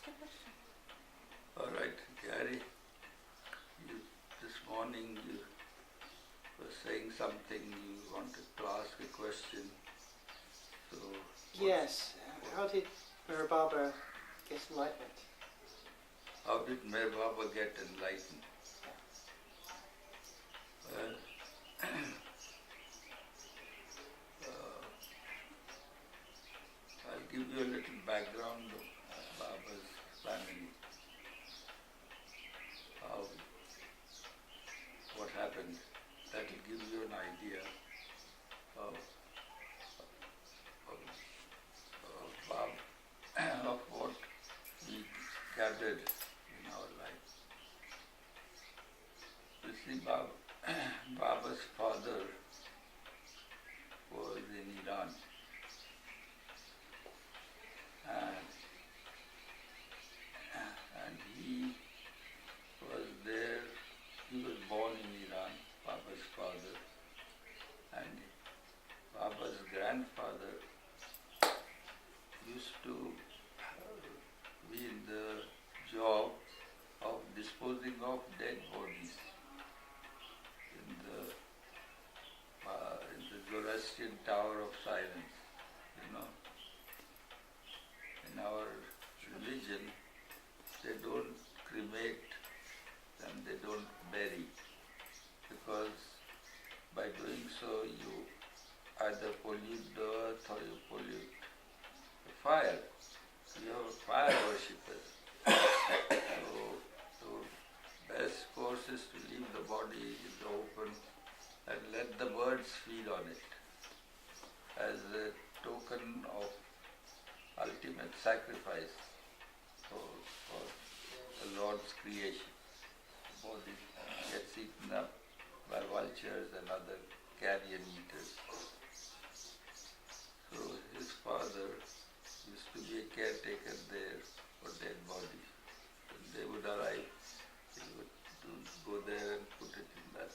Ask your question. All right, Gary. This morning you were saying something, you wanted to ask a question. So Yes. How did Meher Baba get enlightenment? how did Meher Baba get enlightened? Well, I'll give you a little background of Baba's family. What happened. That will give you an idea of what we gathered in our life. You see, Baba's father was in Iran, and he was there. He was born in Iran, Baba's father, and Baba's grandfather used to be in the job of disposing of dead bodies in the Zoroastrian Tower of Silence. You know, in our religion, they don't cremate and they don't bury, because by doing so you either pollute the earth or you pollute the fire. You are fire worshippers. So the best course is to leave the body in the open and let the birds feed on it as a token of ultimate sacrifice for the Lord's creation. The body gets eaten up by vultures and other carrion eaters. So his father used to be a caretaker there for dead bodies. When they would arrive, he would go there and put it in that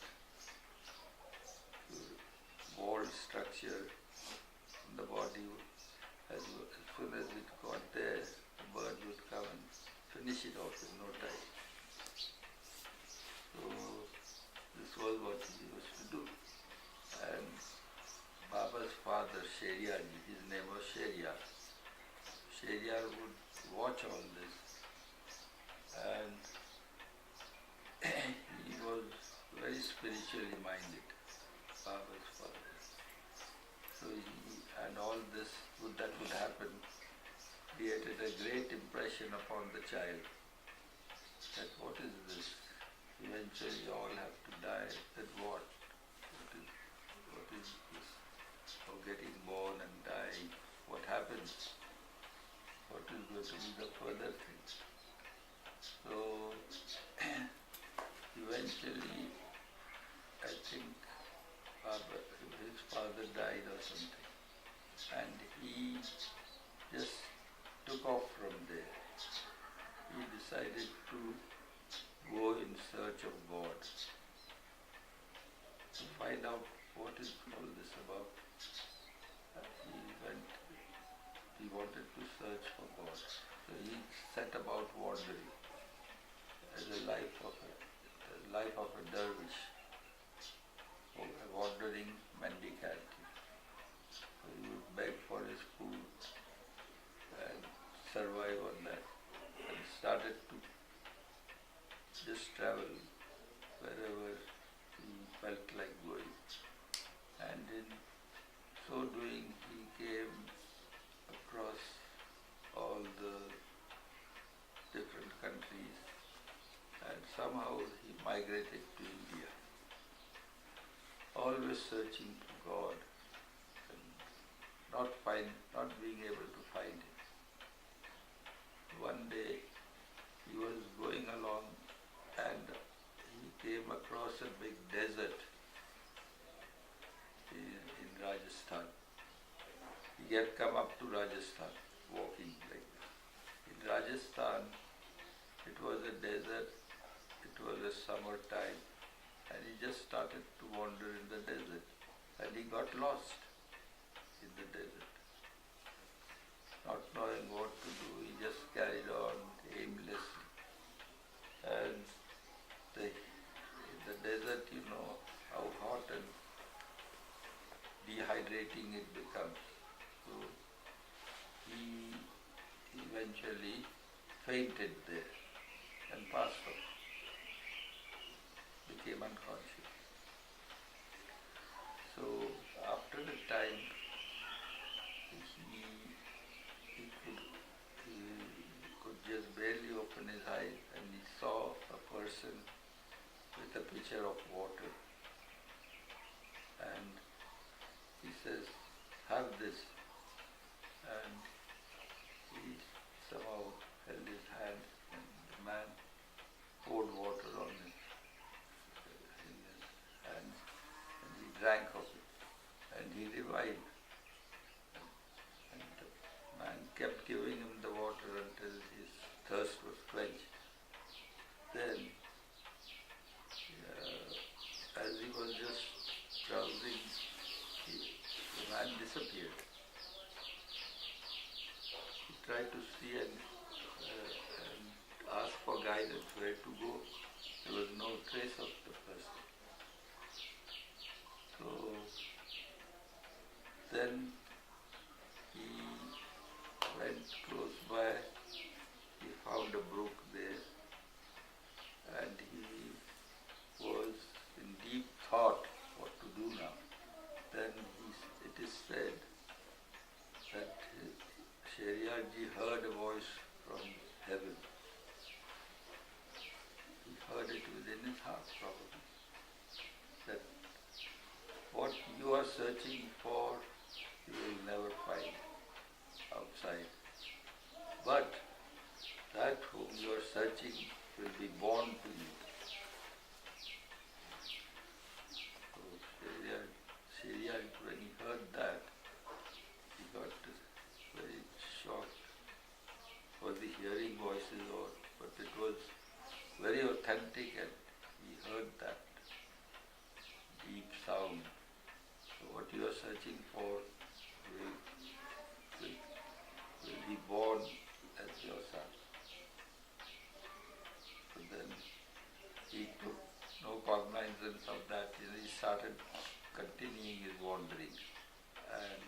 walled structure. The body, as soon as it got there, the bird would come and finish it off in no time. So this was what he used to do. And Baba's father, Sheriarji, his name was Sheriar. Sheriar would watch all this, and he was very spiritually minded, Baba's father. So and all this that would happen created a great impression upon the child, that what is this? Eventually you all have to die. Then what? What is this of getting born and dying? What happens? What is going to be the further thing? So eventually I think his father died or something, and he just took off from there. He decided to go in search of God, to find out what is all this about. He wanted to search for God. So he set about wandering as a life of a dervish, a wandering mendicant. So he would beg for his food and survive on that, and started to just travel wherever he felt like going. And in so doing, he came across all the different countries, and somehow he migrated to India, always searching for God and not being able to find him. One day he was going along and he came across a big desert in Rajasthan. He had come up to Rajasthan walking like this. In Rajasthan, it was a desert, it was a summer time, and he just started to wander in the desert, and he got lost in the desert. Not knowing what to do, he just carried on. eventually fainted there and passed out, became unconscious. So after a time, he could just barely open his eyes, and he saw a person with a pitcher of water, and he says, "Have this." And he somehow held his hand, and the man poured water on him in his hand, and he drank of it, and he revived. And the man kept giving him the water until his thirst was quenched. Then, as he was just drowsing, the man disappeared. He tried to see and ask for guidance where to go. There was no trace of the person. So then he went close by, he found a brook there, and he was in deep thought what to do now. Then it is said that Sheriyarji heard a voice from heaven. He heard it within his heart probably, that what you are searching for you will never find outside. But that whom you are searching will be born to you. So Sheriyarji, when he heard that, he got very shocked. Was he hearing voices or? But it was very authentic, and he heard that deep sound. So what you are searching for will be born as your son. So then he took no cognizance of that. He started continuing his wanderings. And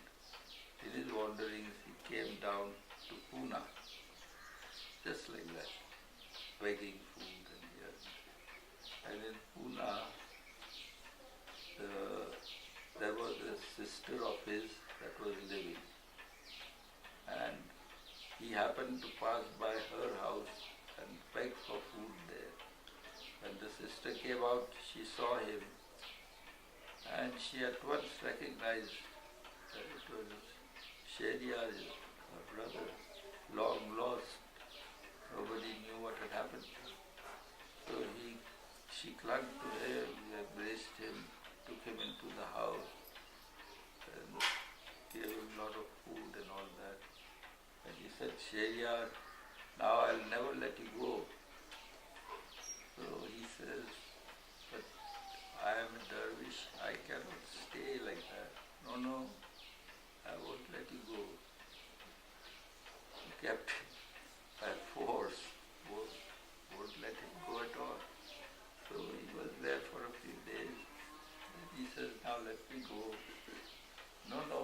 in his wanderings he came down to Pune, just like that, begging food and here. And in Pune, there was a sister of his that was living. And he happened to pass by her house and begged for food there. When the sister came out, she saw him, and she at once recognized that it was Sheriyarji, her brother, long lost. Nobody knew what had happened. So she clung to him, embraced him, took him into the house, and gave him a lot of food and all that. And he said, "Sheriyar, now I'll never let you go." So he says, "But I am a dervish, I cannot stay like that." No, I won't let you go. He kept him by force, won't let him go at all. So he was there for a few days. And he says, "Now let me go." No,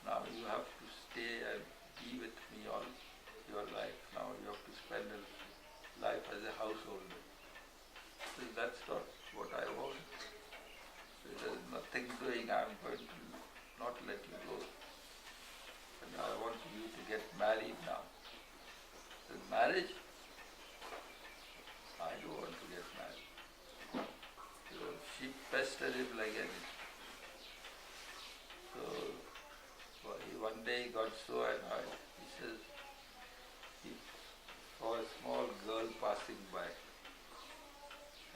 now you have to stay and be with me all your life. Now you have to spend a life as a householder. So that's not what I want. So there is nothing doing, I'm going to not let you go. And I want you to get married now. So marriage? I don't want to get married. So she pestered him like anything. So one day he got so annoyed. He says, he saw a small girl passing by,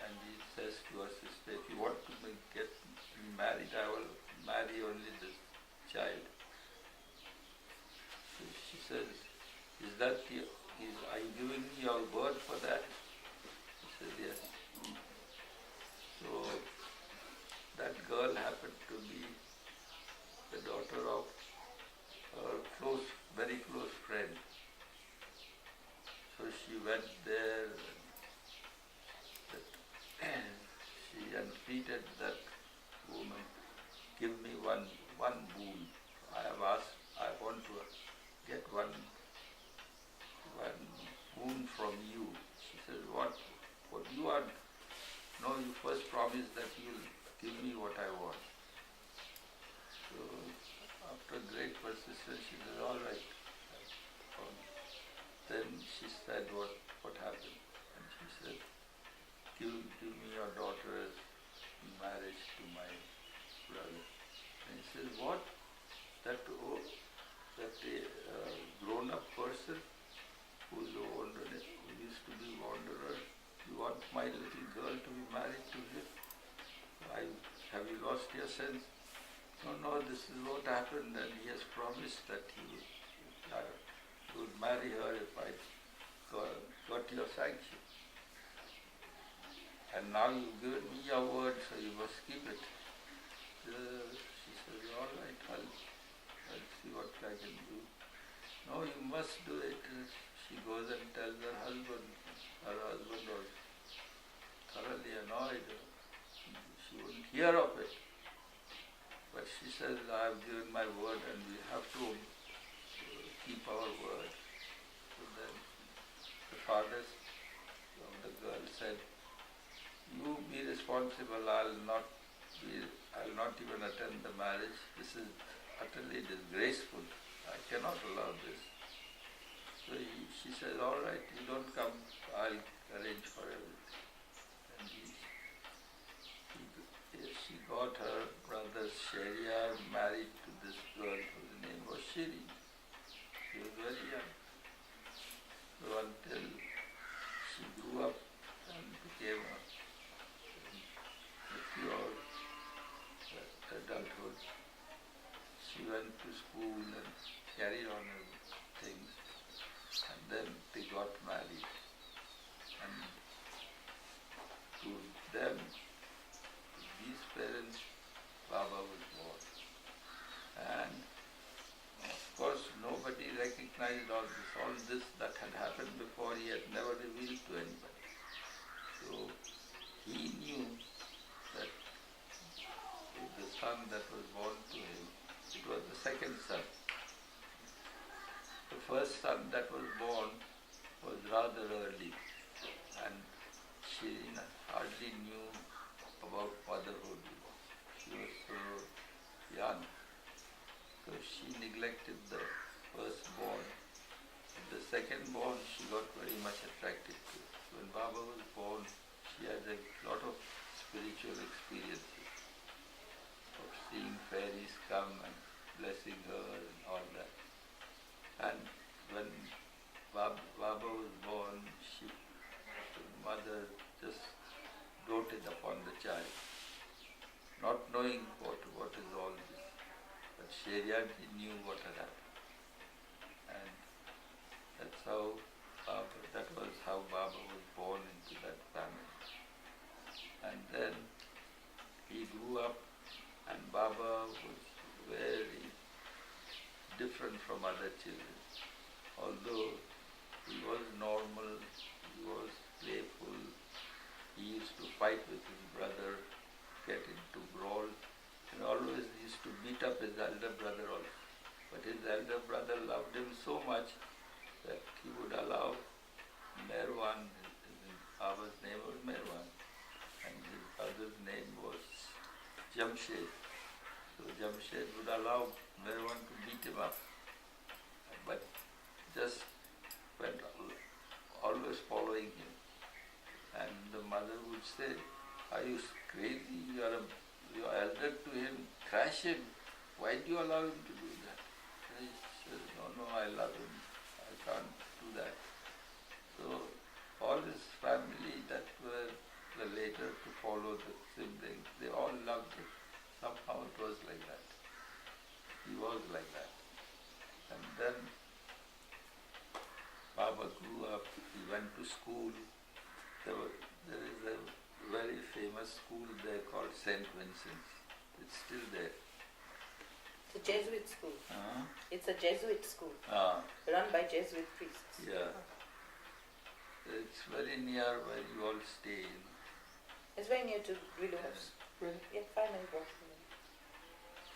and he says to her sister, "If you want to get married, I will marry only this child." So she says, "Are you giving me your word for that?" He said, "Yes." So that girl happened to be the daughter of her very close friend. So she went there, and she entreated that woman, "Give me one boon. I have asked, I want to get one said what happened. And she said, give me your daughter as marriage to my brother. And he said, what? That grown-up person who used to be wanderer, you want my little girl to be married to him? Have you lost your sense? No, this is what happened, and he has promised that he would marry her if I got your sanction. And now you've given me your word, so you must keep it. She says, all right, I'll see what I can do. No, you must do it. She goes and tells her husband was thoroughly annoyed. She wouldn't hear of it. But she says, I have given my word and we have to keep our word. So then the father of the girl said, you be responsible, I'll not even attend the marriage. This is utterly disgraceful. I cannot allow this. So she says, all right, you don't come, I'll arrange for everything. And she got her brother Sharia married to this girl whose name was Shiri. She was very young. So until she grew up and became a pure adulthood, she went to school and carried on her things, and then they got married. And to them, these parents, Baba was born. And of course nobody recognized all this that had happened before, he had never revealed to anybody. So he knew that the son that was born to him, it was the second son. The first son that was born was rather early, and she hardly knew about motherhood. She was so young. So she neglected the firstborn. The secondborn she got very much attracted to. When Baba was born, she had a lot of spiritual experiences of seeing fairies come and blessing her and all that. And when Baba was born, the mother just doted upon the child, not knowing what is all this. But Sheriati knew what had happened. And that was how Baba was born into that family. And then he grew up, and Baba was very different from other children. Although he was normal, he was playful, he used to fight with his brother, get into brawls, and always used to beat up his elder brother also. But his elder brother loved him so much that he would allow Meherwan, Baba's name was Meherwan, and his brother's name was Jamshed. So Jamshed would allow Meherwan to beat him up, but just went always following him. And the mother would say, are you crazy? You are elder to him, thrash him. Why do you allow him to do that? And he says, no, I love him. I can't do that. So all his family that were the later to follow the siblings, they all loved him. Somehow it was like that. He was like that. And then Baba grew up, he went to school. There is a very famous school there called St. Vincent's. It's still there. It's a Jesuit school. Uh-huh. It's a Jesuit school run by Jesuit priests. Yeah. It's very near where you all stay. It's very near to Willow House. Really? Yeah, 5 minutes walk from there.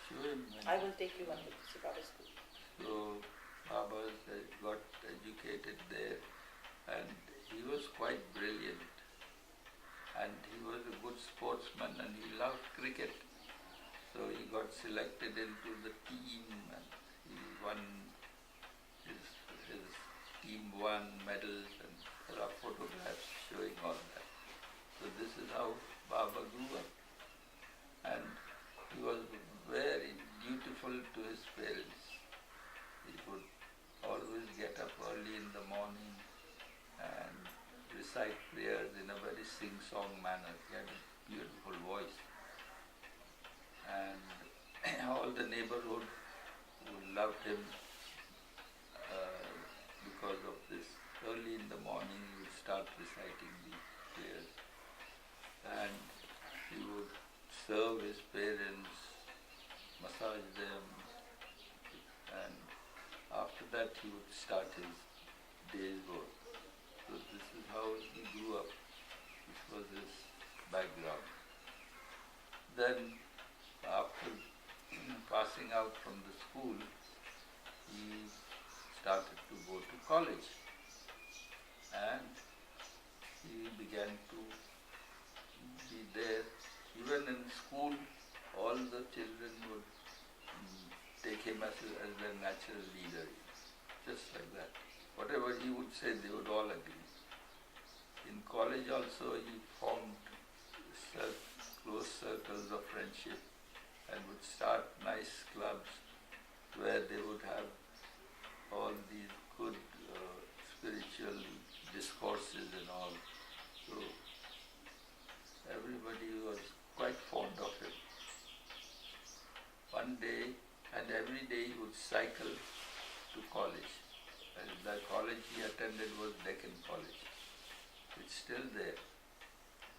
Sure. I will take you one to see Baba's school. So Baba got educated there, and he was quite brilliant. And he was a good sportsman, and he loved cricket. So he got selected into the team, and he won. His team won medals, and there are photographs showing all that. So this is how Baba grew up. And he was very dutiful to his parents. He would always get up early in the morning and recite prayers in a very sing-song manner. He had a beautiful voice. And all the neighborhood who loved him because of this. Early in the morning he would start reciting the prayers. And he would serve his parents, massage them, and after that he would start his day's work. So this is how he grew up. This was his background. Then after passing out from the school, he started to go to college, and he began to be there. Even in school, all the children would take him as their natural leader, just like that. Whatever he would say, they would all agree. In college also, he formed close circles of friendship and would start nice clubs where they would have all these good spiritual discourses and all. So everybody was quite fond of him. One day, and every day he would cycle to college. And the college he attended was Deccan College. It's still there,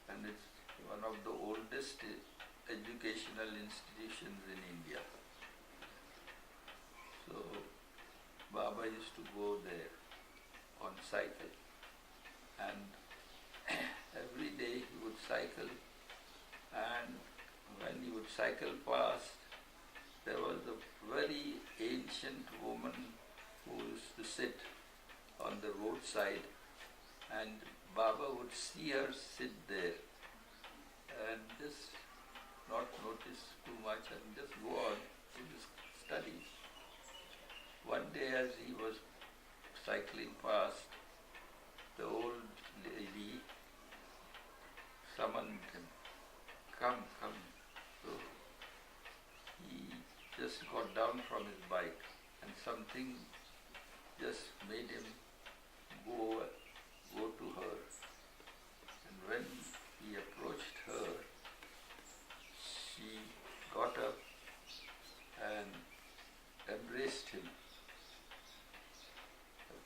and it's one of the oldest educational institutions in India. So Baba used to go there on cycle, and every day he would cycle, and when he would cycle past, there was a very ancient woman who used to sit on the roadside, and Baba would see her sit there and just not notice too much and just go on to his studies. One day as he was cycling past, the old lady summoned him, come, come. So he just got down from his bike, and something just made him go to her. And when he approached her, she got up and embraced him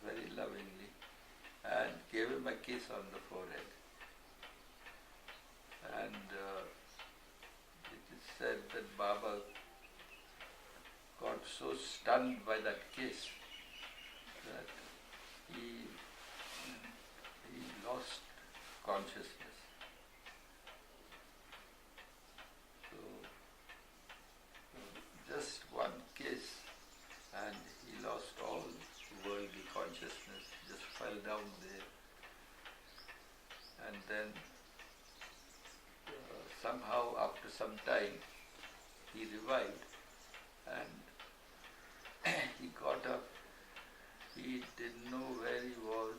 very lovingly and gave him a kiss on the forehead. And it is said that Baba got so stunned by that kiss that he lost consciousness. So just one kiss and he lost all worldly consciousness, just fell down there. And then somehow after some time he revived, and he got up. He didn't know where he was,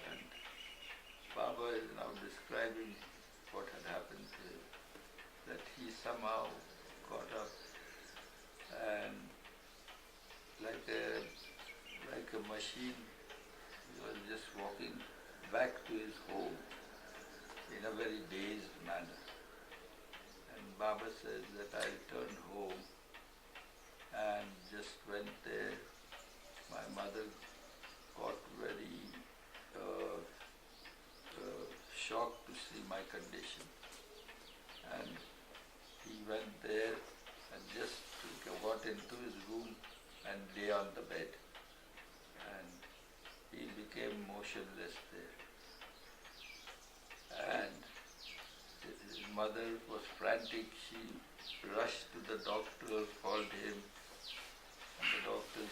and Baba is now describing what had happened to him, that he somehow got up and like a machine, he was just walking back to his home in a very dazed manner. And Baba says that I returned home and just went there. My mother got very shocked to see my condition. And he went there and just got into his room and lay on the bed. And he became motionless there. And his mother was frantic. She rushed to the doctor, called him, and the doctor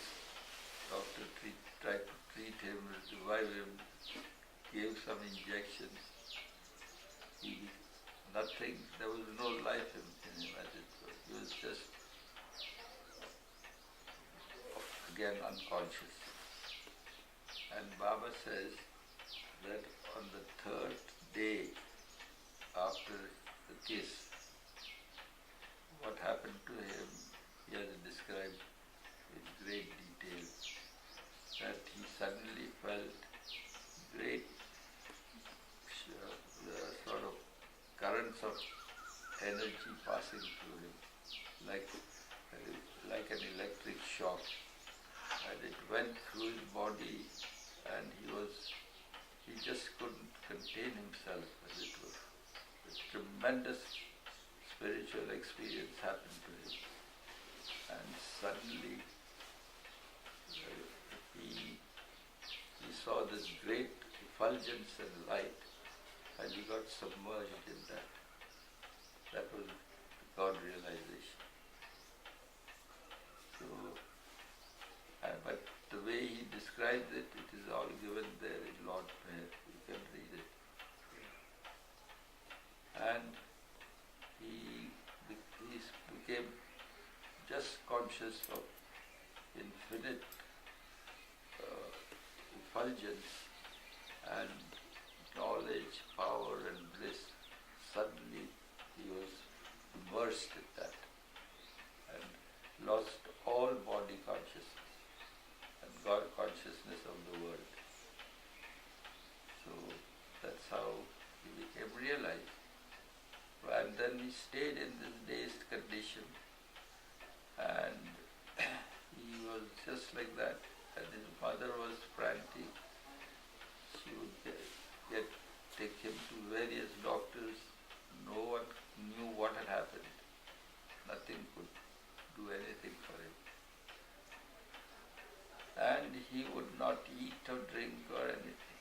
tried to treat him, revive him, gave some injections. Nothing, there was no life in him as it were. He was just again unconscious. Baba says that on the third day after the kiss, what happened to him, he has described in great detail, that he suddenly felt great sort of currents of energy passing through him, like an electric shock. And it went through his body, and he just couldn't contain himself, as it were. A tremendous spiritual experience happened to him. And suddenly he saw this great effulgence and light, and he got submerged in that. That was God realization. So, but the way he describes it, it is all given there in Lord Meher. You can read it. And he became just conscious of infinite effulgence and knowledge, power and bliss. Suddenly he was immersed in that and lost all body consciousness and God consciousness of the world. So that's how he became realized. And then he stayed in this dazed condition, and he was just like that. And his mother was frantic. She would take him to various doctors. No one knew what had happened. Nothing could do anything for him. And he would not eat or drink or anything.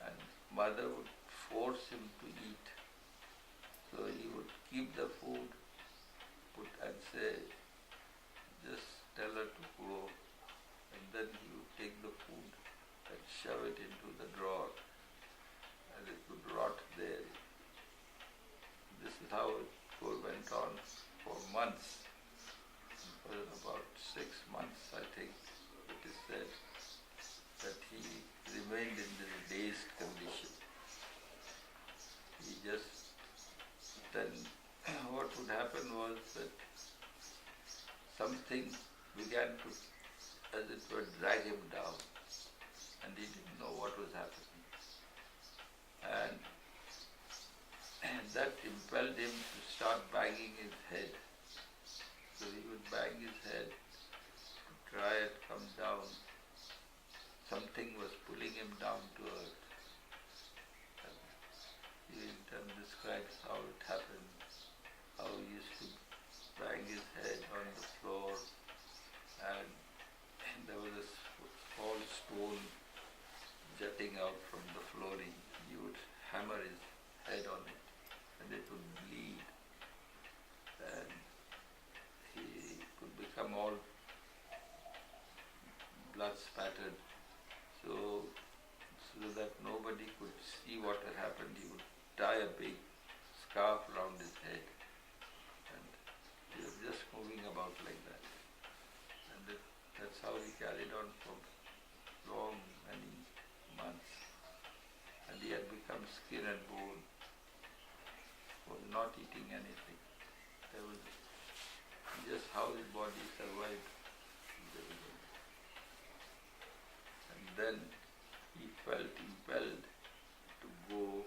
And mother would force him to eat. So he would keep the food, and say, just tell her to go. And then he would take the food and shove it into the drawer, and it would rot there. This is how it went on for months. For about 6 months, I think it is said, that he remained in this dazed condition. Then what would happen was that something began to, as it were, drag him down, and he didn't know what was happening. And that impelled him to start banging his head. So he would bang his head to try and come down. Something was pulling him down to earth. He in turn describes how it happened, how he used to bang his head on the floor, and there was a small stone jutting out from the flooring. He would hammer his head on it, and it would bleed, and he could become all blood spattered, so that nobody could see what had happened. He would tie a big scarf around his head, and he was just moving about like that. And that's how he carried on for many months. And he had become skin and bone, was not eating anything. That was just how his body survived. And then he felt impelled to go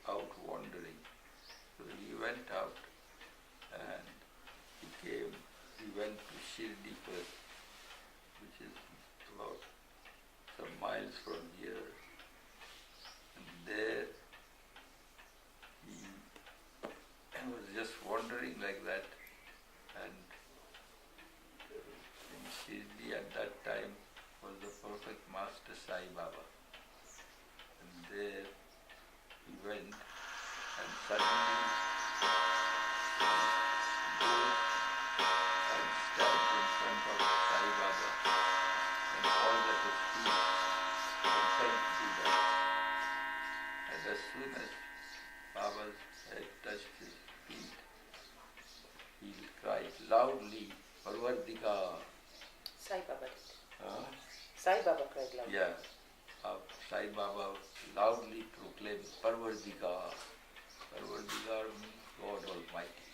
out wandering. So he went out, and he went to Shirdi first, which is about some miles from here. And there he was just wandering like that. And in Shirdi at that time was the perfect Master Sai Baba. And there he went, and suddenly goes and stands in front of Sai Baba, and all that was peace, compelled to do that. And as soon as Baba's head touched his feet, he cried loudly, Parvardika. Sai Baba did. Huh? Sai Baba cried loud. Yeah, Sai Baba loudly proclaimed Parvardigar. Parvardigar means God Almighty.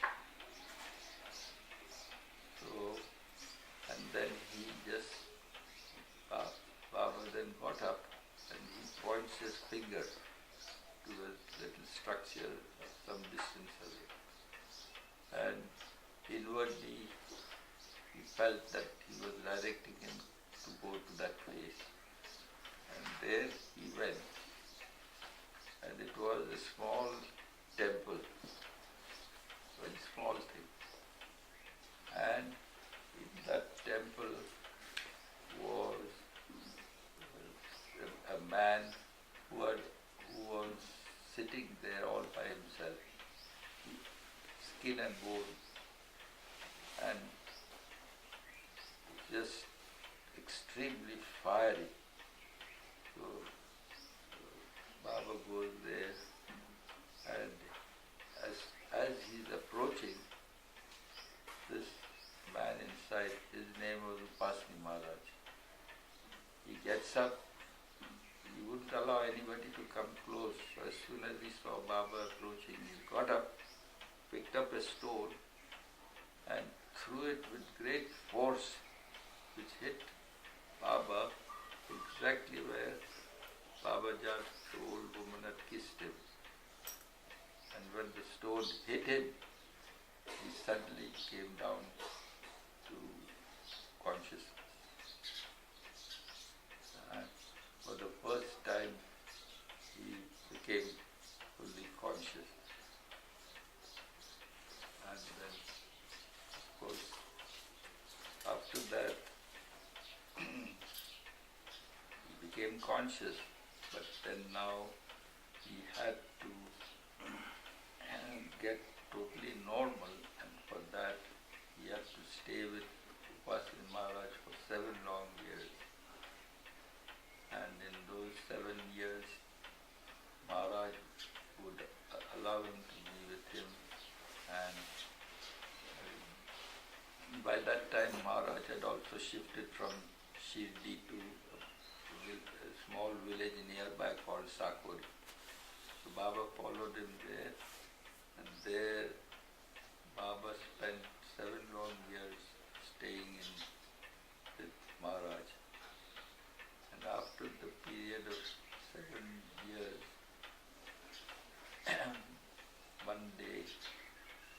So, and then he just, Baba then got up and he points his finger to a little structure some distance away. And inwardly he felt that he was directing him to go to that place. And there he went. And it was a small temple, very small thing. And in that temple was a man who was sitting there all by himself, skin and bone, and just extremely fiery. So Baba goes there, and as he's approaching, this man inside, his name was Upasni Maharaj. He gets up. He wouldn't allow anybody to come close. So as soon as he saw Baba approaching, he got up, picked up a stone, and threw it with great force, which hit Baba exactly where Babaji, the old woman, had kissed him. And when the stone hit him, he suddenly came down to consciousness. And for the first time, he became fully conscious. And then, of course, after that, he became conscious, but then now he had to get totally normal, and for that he had to stay with Upasni Maharaj for 7 long years. And in those 7 years, Maharaj would allow him to be with him, and by that time Maharaj had also shifted from Shirdi to a small village nearby called Sakuri. So Baba followed him there, and there Baba spent 7 long years staying in with Maharaj. And after the period of 7 years, one day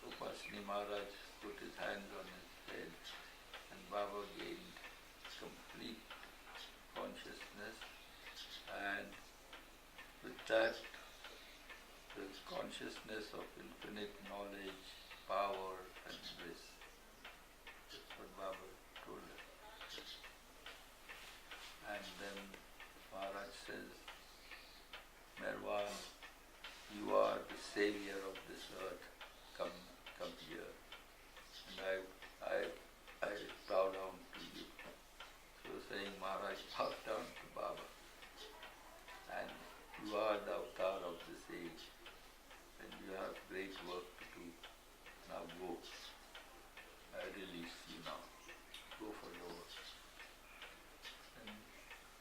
Upasni Maharaj put his hands on his head, and Baba gained complete consciousness, and with that the consciousness of infinite knowledge, power and bliss. That's what Baba told us. And then Maharaj says, Meherwan, you are the savior of this earth, come here. And I bow down to you. So saying, Maharaj bowed down to Baba. And you are the avatar of this age, and you have great work to do. Now go. I release you now. Go for your work. And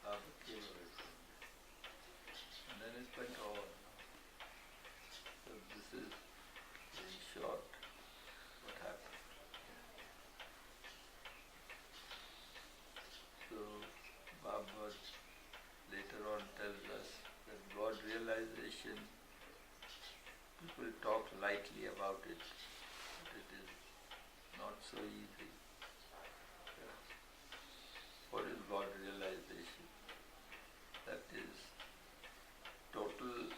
Baba came away from this. And then it went on. So this is very short what happened. So Baba later on tells us that God realization, people talk lightly about it, but it is not so easy. What is God realization? That is total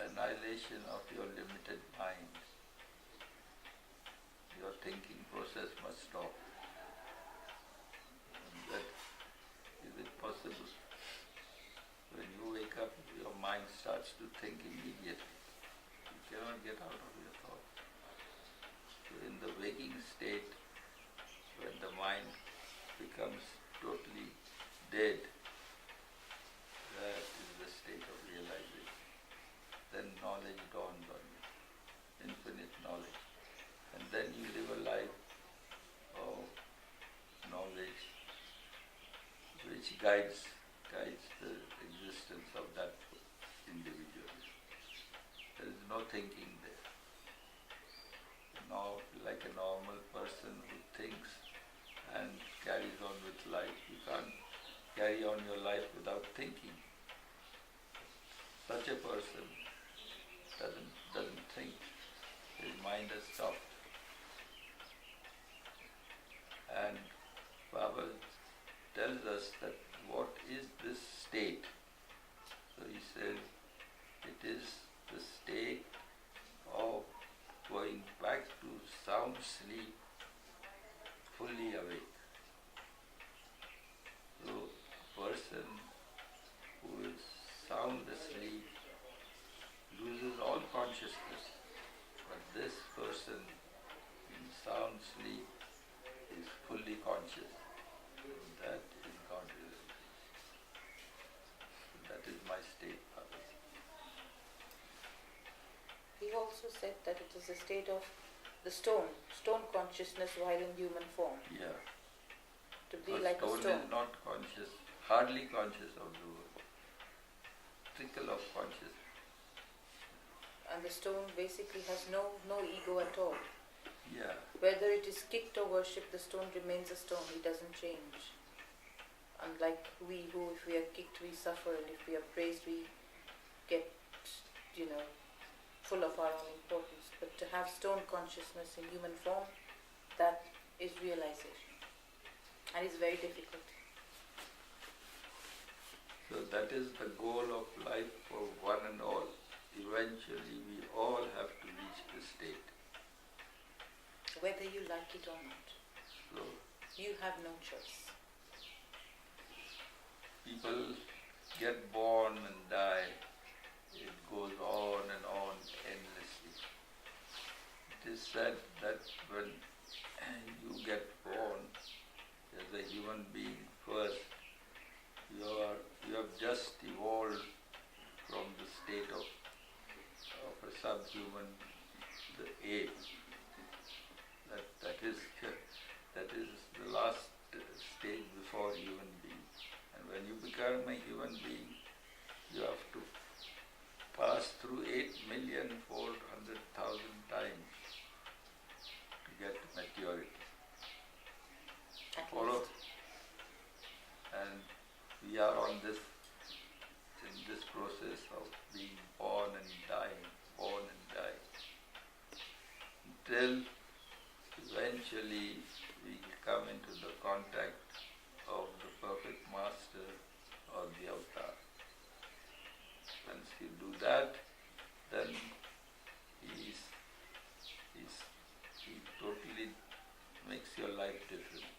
annihilation of your limited mind. Your thinking process must stop. And that, is it possible? When you wake up, your mind starts to think immediately. You cannot get out of your thoughts. So in the waking state, when the mind becomes totally dead, that is the state of realization. Then knowledge dawns on you, infinite knowledge. And then you live a life of knowledge which which guides the existence of that individual. There is no thinking there. Now, like a normal person who thinks and carries on with life, you can't carry on your life without thinking. Such a person doesn't think. His mind has stopped. And Baba tells us that what is this state? So he said, it is the state of going back to sound sleep, fully awake. So a person who is sound asleep loses all consciousness. But this person in sound sleep is fully conscious. That is God realization. That is my state, Father. He also said that it is a state of the stone consciousness while in human form. Yeah. To be But like a stone stone. is not conscious, hardly conscious of the world. Trickle of consciousness. And the stone basically has no ego at all. Yeah. Whether it is kicked or worshipped, the stone remains a stone. It doesn't change. Unlike we who, if we are kicked, we suffer, and if we are praised, we get, full of our own importance. But to have stone consciousness in human form, that is realization. And it's very difficult. So that is the goal of life for one and all. Eventually we all have to reach this state. Whether you like it or not. So You have no choice. people get born and die. It goes on and on endlessly. It is said that when you get born as a human being first, you have just evolved from the state of a subhuman, the ape. That is the last stage before human being. And when you become a human being, you have to pass through 8,400,000 times to get to maturity. At Follow? least. And we are in this process of being born and dying, until eventually we come into the contact of the perfect master or the avatar. Once you do that, then he totally makes your life different,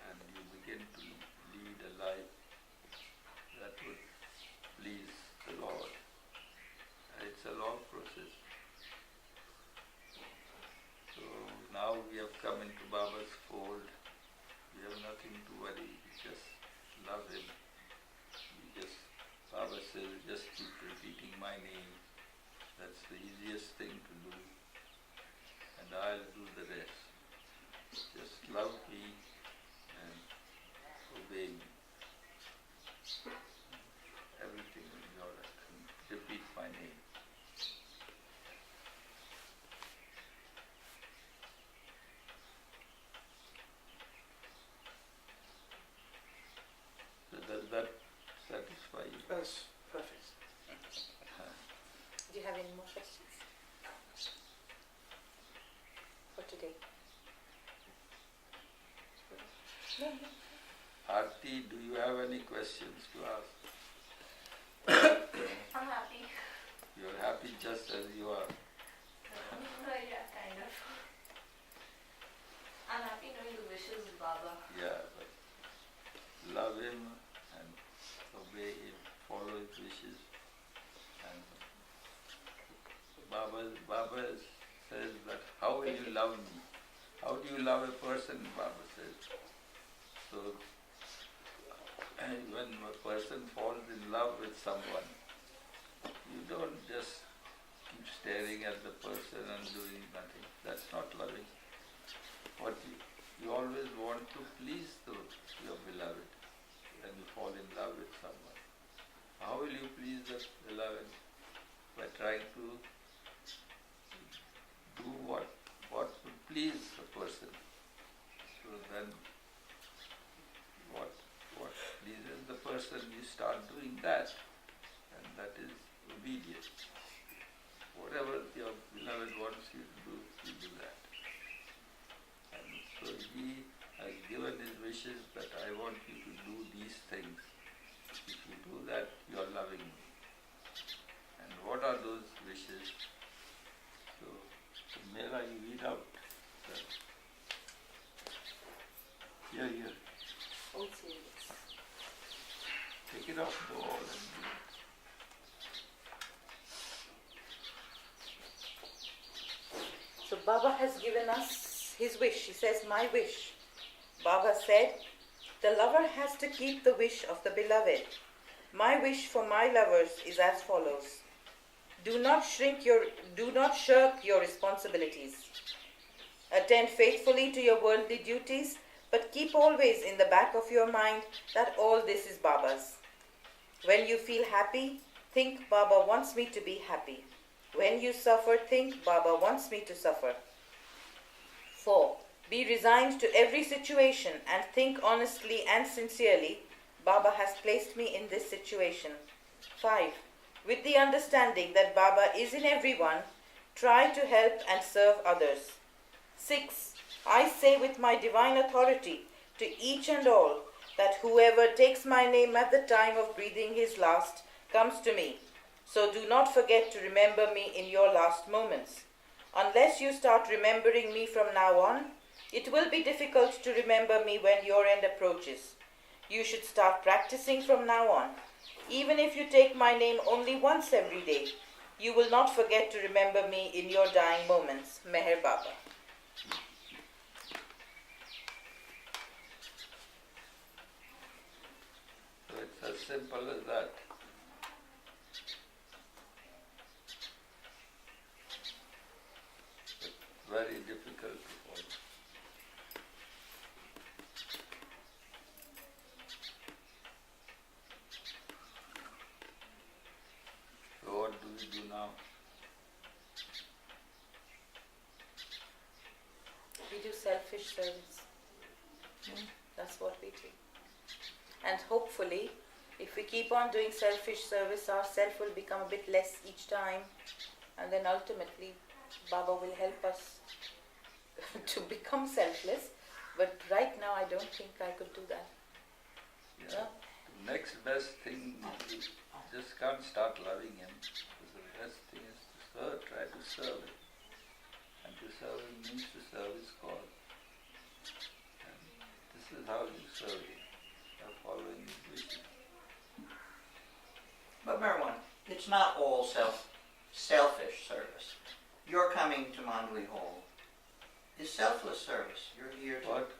and you begin to lead a life that would please the Lord. And it's a long process. So now we have come into Baba's fold. We have nothing to worry. We just love him. Baba says, just keep repeating my name. That's the easiest thing to do. And I'll do the rest. Just love me and obey me. Everything will be all right. And repeat my name. So does that satisfy you? That's perfect. Do you have any more questions for today? No. Aarti, do you have any questions to ask? I'm happy. You're happy just as you are. Yeah, kind of. I'm happy knowing the wishes of Baba. Yeah, but love him and obey him, follow his wishes. And Baba says that, how will you love me? How do you love a person, Baba says. So when a person falls in love with someone, you don't just keep staring at the person and doing nothing. That's not loving. What you always want to please your beloved. person, you start doing that, and that is obedience. Whatever your beloved wants you to do, you do that. And so he has given his wishes that I want you to do these things. If you do that, you are loving me. And what are those wishes? So, Mela, you read out. Here. Oh, serious. Take it off the wall and read. So Baba has given us his wish. He says, my wish. Baba said, the lover has to keep the wish of the beloved. My wish for my lovers is as follows. Do not shirk your responsibilities. Attend faithfully to your worldly duties, but keep always in the back of your mind that all this is Baba's. When you feel happy, think Baba wants me to be happy. When you suffer, think Baba wants me to suffer. 4. Be resigned to every situation and think honestly and sincerely, Baba has placed me in this situation. 5. With the understanding that Baba is in everyone, try to help and serve others. 6. I say with my divine authority to each and all that whoever takes my name at the time of breathing his last comes to me. So do not forget to remember me in your last moments. Unless you start remembering me from now on, it will be difficult to remember me when your end approaches. You should start practicing from now on. Even if you take my name only once every day, you will not forget to remember me in your dying moments. Meher Baba. So it's as simple as that. It's very difficult to follow. So what do we do now? We do selfish service. That's what we do. And hopefully, if we keep on doing selfish service, our self will become a bit less each time. And then ultimately, Baba will help us to become selfless. But right now, I don't think I could do that. Yeah. No? The next best thing, you just can't start loving him. The best thing is to serve, try to serve him. And to serve him means to serve his cause. And this is how you serve him, by following his wishes. But Meherwan, it's not all selfish service. Your coming to Mandalay Hall is selfless service. You're here to... What?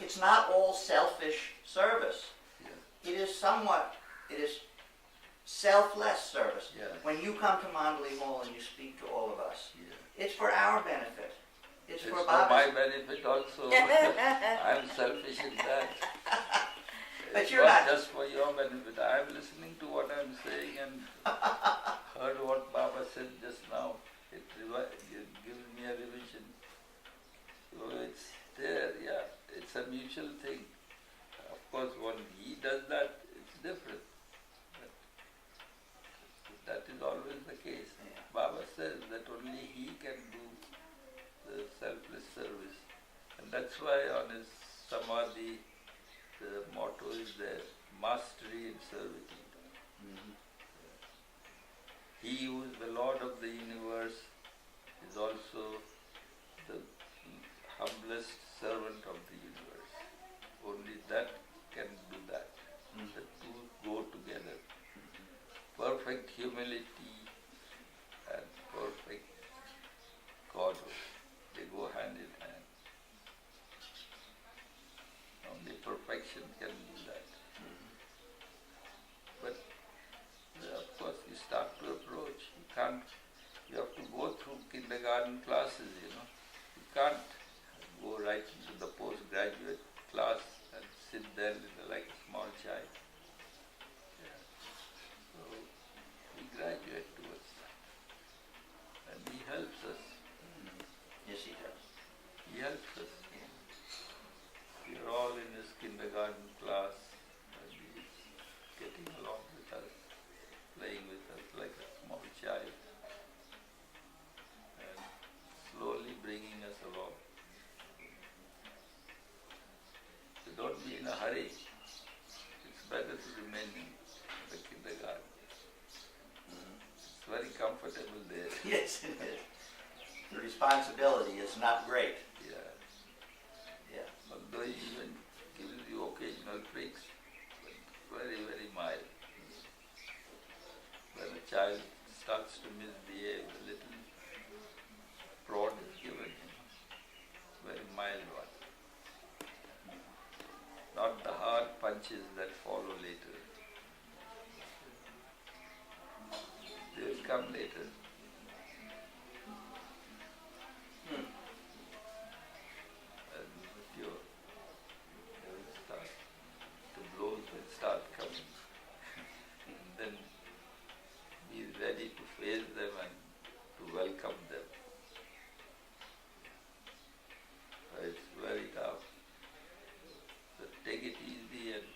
It's not all selfish service. Yeah. It is selfless service. Yeah. When you come to Mandalay Hall and you speak to all of us, Yeah. it's for our benefit. It's for for Baba's my benefit also. I'm selfish in that. But It's you're not not- just for your benefit. I'm listening to what I'm saying and heard what Baba said just now. It gives me a revision. So it's there, yeah. It's a mutual thing. Of course, when he does that, it's different. But that is always the case. Yeah. Baba says that only he can do the selfless service. And that's why on his Samadhi, the motto is there, mastery in servitude. Mhm. He who is the Lord of the universe is also the humblest servant of the universe. Only that can do that. The two go together. Perfect humility and perfect Godhood. They go hand in hand. Only perfection can do that. But of course you start to approach. You have to go through kindergarten classes, You can't go right into the postgraduate class and sit there like a small child. Yeah. So we graduate. women in the kindergarten. It's very comfortable there. Yes, it is. The responsibility is not great. Yeah. Yeah. Although he even gives you occasional tricks, but very, very mild. When a child starts to misbehave, a little prod is given him, very mild one. Not the hard punches that follow later. They will come later. And they will start, the blows will start coming. And then be ready to face them and to welcome them. It's very tough. So take it easy and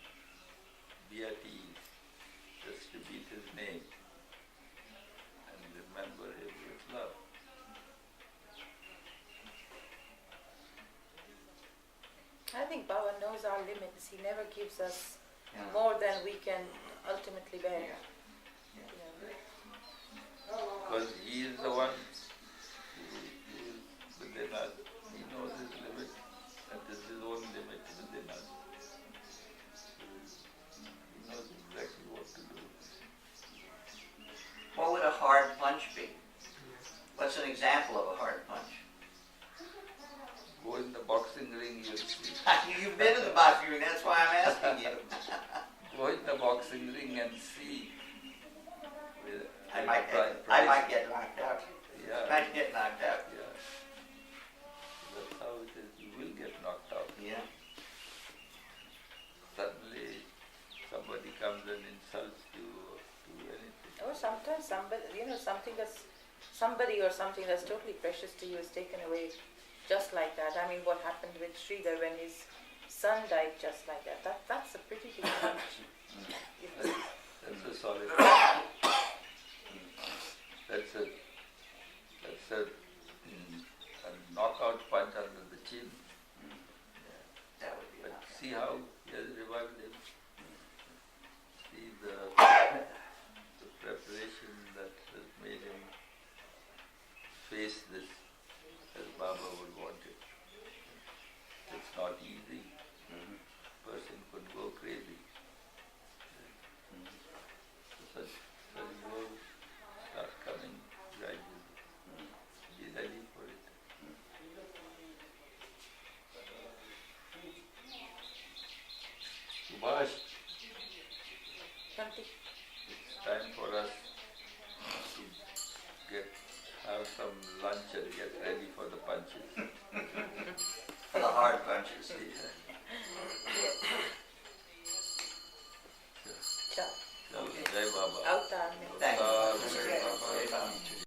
be at ease. Just repeat his name and remember him with love. I think Baba knows our limits. He never gives us Yeah. more than we can ultimately bear. Yeah. You know. Because he is the one who is within us. He knows his limit, and this is his own limit within us. He knows exactly what to do. What would a hard punch be? What's an example of a hard punch? Go in the boxing ring, you'll see. You've been in the boxing ring, that's why I'm asking you. Go in the boxing ring and see. With I might price. get knocked out. Yeah. Might get knocked out. Yeah. That's how it is. You will get knocked out. Yeah. Suddenly somebody comes and insults you or do anything. Or sometimes somebody or something that's totally precious to you is taken away just like that. I mean, what happened with Sridhar when his son died just like that. That's a pretty big punch. That's a solid. That's a knockout punch under the chin. That would be But enough. see how he has revived him. See the preparation that has made him face this as Baba would want it. It's not easy. Person could go crazy. So such blows start coming gradually. Be ready for it. Subhash, Shanti. it's time for us to have some lunch and get ready for the punches. For the hard punches. Ciao. So, Jai Baba. Avtar.